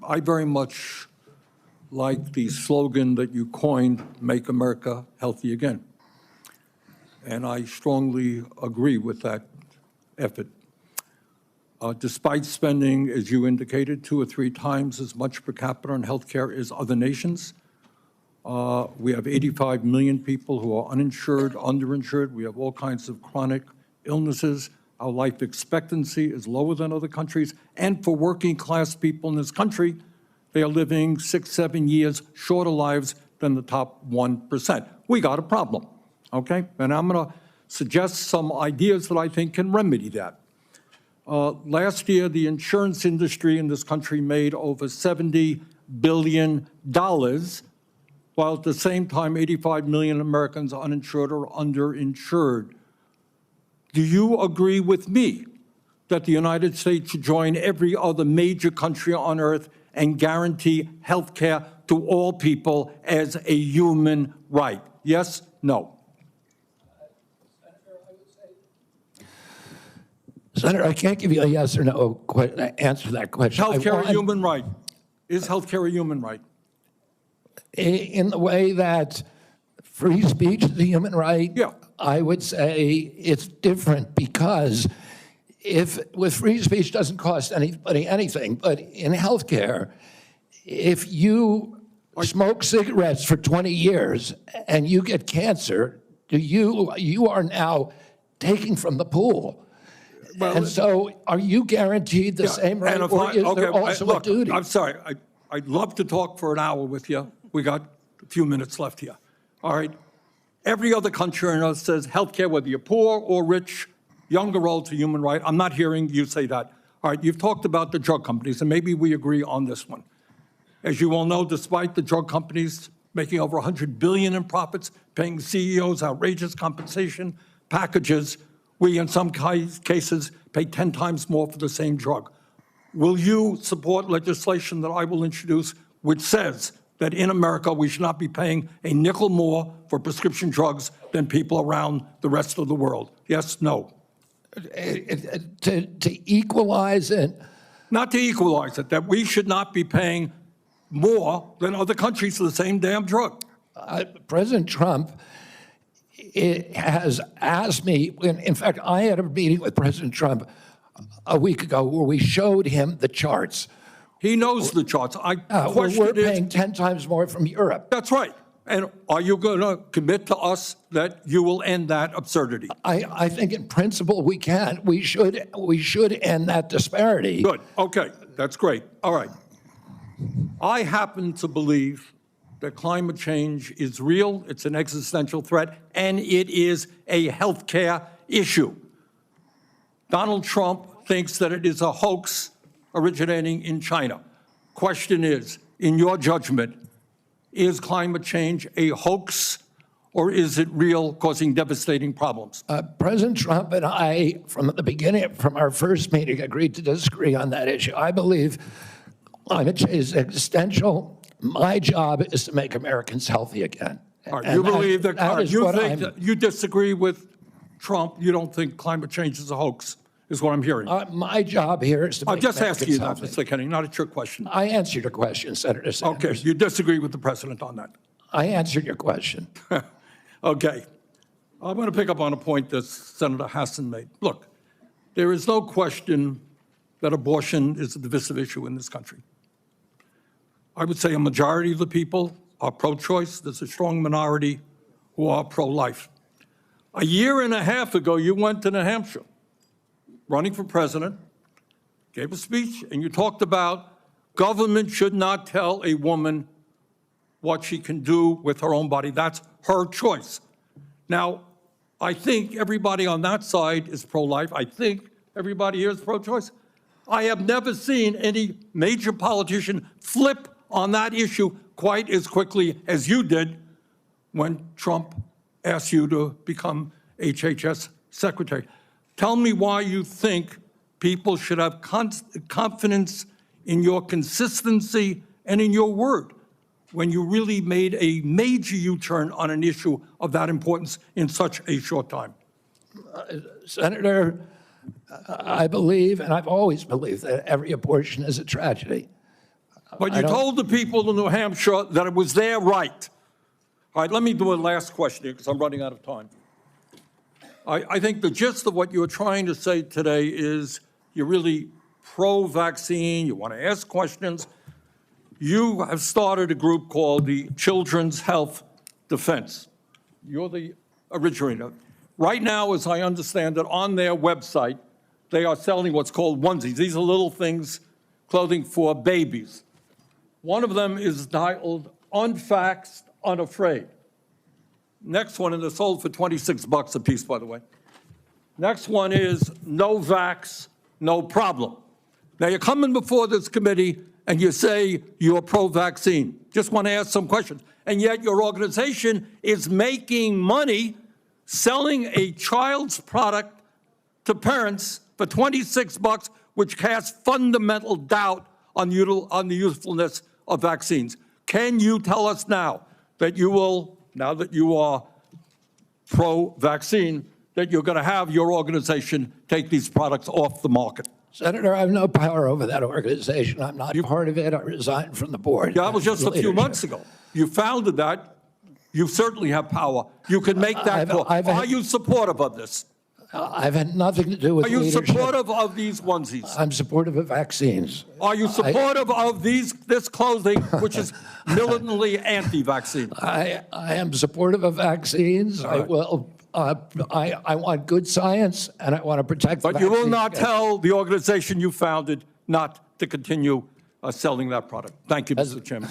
I very much like the slogan that you coined, Make America Healthy Again. And I strongly agree with that effort. Despite spending, as you indicated, 2 or 3 times as much per capita on healthcare as other nations, we have 85 million people who are uninsured, underinsured. We have all kinds of chronic illnesses. Our life expectancy is lower than other countries. And for working class people in this country, they are living 6, 7 years shorter lives than the top 1%. We got a problem, okay? And I'm going to suggest some ideas that I think can remedy that. Last year, the insurance industry in this country made over $70 billion, while at the same time, 85 million Americans are uninsured or underinsured. Do you agree with me that the United States should join every other major country on earth and guarantee health care to all people as a human right? Yes? No? Senator, I can't give you a yes or no answer to that question. Health care a human right? Is health care a human right? In the way that free speech is a human right, yeah. I would say it's different because if with free speech doesn't cost anybody anything, but in healthcare, if you smoke cigarettes for 20 years and you get cancer, you are now taking from the pool. Well, and so are you guaranteed the same right, or is there also a duty? I'm sorry. I'd love to talk for an hour with you. We got a few minutes left here. All right. Every other country on earth says healthcare, whether you're poor or rich, young or old, is a human right. I'm not hearing you say that. All right. You've talked about the drug companies, and maybe we agree on this one. As you all know, despite the drug companies making over $100 billion in profits, paying CEOs outrageous compensation packages, we, in some cases, pay 10 times more for the same drug. Will you support legislation that I will introduce which says that in America we should not be paying a nickel more for prescription drugs than people around the rest of the world? Yes, no? To equalize it? Not to equalize it, that we should not be paying more than other countries for the same damn drug. President Trump has asked me, in fact, I had a meeting with President Trump a week ago where we showed him the charts. He knows the charts. We're paying 10 times more from Europe. That's right. And are you going to commit to us that you will end that absurdity? I think in principle we can. We should end that disparity. Good. Okay. That's great. All right. I happen to believe that climate change is real, it's an existential threat, and it is a healthcare issue. Donald Trump thinks that it is a hoax originating in China. Question is, in your judgment, is climate change a hoax or is it real, causing devastating problems? President Trump and I, from the beginning, from our first meeting, agreed to disagree on that issue. I believe climate change is existential. My job is to make Americans healthy again. All right, you believe that you disagree with Trump, you don't think climate change is a hoax, is what I'm hearing. My job here is to make I'm just asking you that, healthy. Mr. Kennedy, not a trick question. I answered your question, Senator Sanders. Okay, you disagree with the president on that. I answered your question. Okay. I'm going to pick up on a point that Senator Hassan made. Look, there is no question that abortion is a divisive issue in this country. I would say a majority of the people are pro-choice. There's a strong minority who are pro-life. A year and a half ago, you went to New Hampshire, running for president, gave a speech, and you talked about government should not tell a woman what she can do with her own body. That's her choice. Now, I think everybody on that side is pro-life. I think everybody here is pro-choice. I have never seen any major politician flip on that issue quite as quickly as you did when Trump asked you to become HHS secretary. Tell me why you think people should have confidence in your consistency and in your word when you really made a major U-turn on an issue of that importance in such a short time. Senator, I believe, and I've always believed, that every abortion is a tragedy. But I you don't- told the people in New Hampshire that it was their right. All right, let me do a last question here, because I'm running out of time. I think the gist of what you're trying to say today is you're really pro-vaccine, you want to ask questions. You have started a group called the Children's Health Defense. You're the originator. Right now, as I understand it, on their website, they are selling what's called onesies. These are little things, clothing for babies. One of them is titled Unvaxxed, Unafraid. Next one, and they're sold for $26 a piece, by the way. Next one is No Vax, No Problem. Now, you're coming before this committee and you say you're pro-vaccine. Just want to ask some questions. And yet your organization is making money selling a child's product to parents for $26, which casts fundamental doubt on the usefulness of vaccines. Can you tell us now that you will, now that you are pro-vaccine, that you're going to have your organization take these products off the market? Senator, I have no power over that organization. I'm not part of it. I resigned from the board. That was just a few Leadership. months ago. You founded that. You certainly have power. You can make that call. Are you supportive of this? I've had nothing to do with Are you leadership. supportive of these onesies? I'm supportive of vaccines. Are you supportive of this clothing, which is militantly anti-vaccine? I am supportive of vaccines. I will. I want good science, and I want to protect. But you will not tell the organization you founded not to continue selling that product. Thank you, Mr. Chairman.